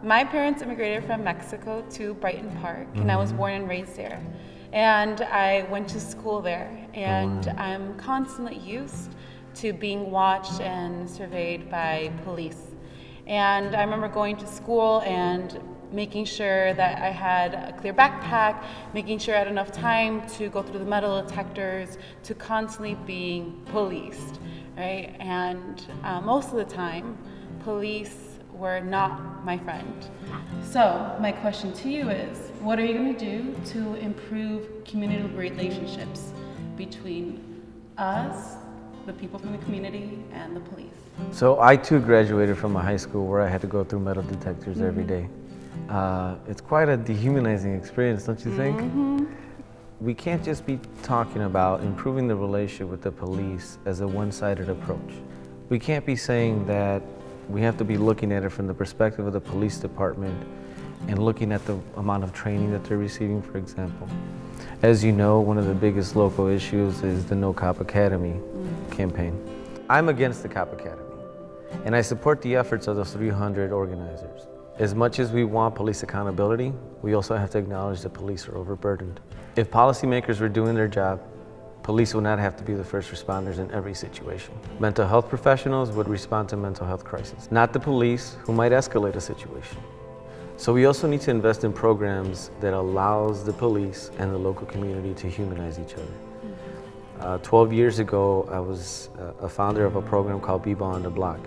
My parents immigrated from Mexico to Brighton Park, and I was born and raised there. And I went to school there, and I'm constantly used to being watched and surveyed by police. And I remember going to school and making sure that I had a clear backpack, making sure I had enough time to go through the metal detectors, to constantly being policed, right? And most of the time, police were not my friend. So my question to you is, what are you going to do to improve community relationships between us, the people from the community, and the police? So I too graduated from a high school where I had to go through metal detectors every day. It's quite a dehumanizing experience, don't you think? We can't just be talking about improving the relationship with the police as a one-sided approach. We can't be saying that we have to be looking at it from the perspective of the police department and looking at the amount of training that they're receiving, for example. As you know, one of the biggest local issues is the No Cop Academy campaign. I'm against the Cop Academy, and I support the efforts of those 300 organizers. As much as we want police accountability, we also have to acknowledge that police are overburdened. If policymakers were doing their job, police would not have to be the first responders in every situation. Mental health professionals would respond to mental health crises, not the police, who might escalate a situation. So we also need to invest in programs that allows the police and the local community to humanize each other. 12 years ago, I was a founder of a program called People on the Block,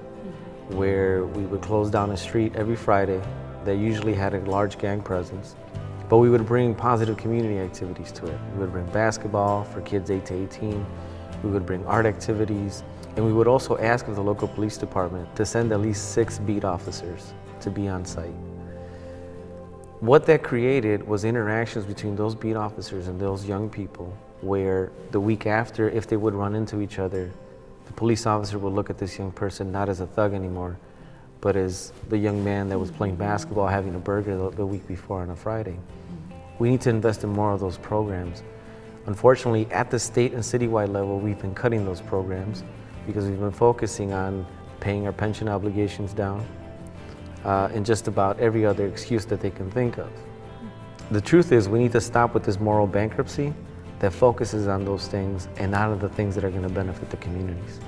where we would close down a street every Friday that usually had a large gang presence, but we would bring positive community activities to it. We would bring basketball for kids 8 to 18, we would bring art activities, and we would also ask of the local police department to send at least 6 beat officers to be on site. What that created was interactions between those beat officers and those young people, where the week after, if they would run into each other, the police officer would look at this young person not as a thug anymore, but as the young man that was playing basketball, having a burger the week before on a Friday. We need to invest in more of those programs. Unfortunately, at the state and citywide level, we've been cutting those programs because we've been focusing on paying our pension obligations down and just about every other excuse that they can think of. The truth is, we need to stop with this moral bankruptcy that focuses on those things and not on the things that are going to benefit the communities.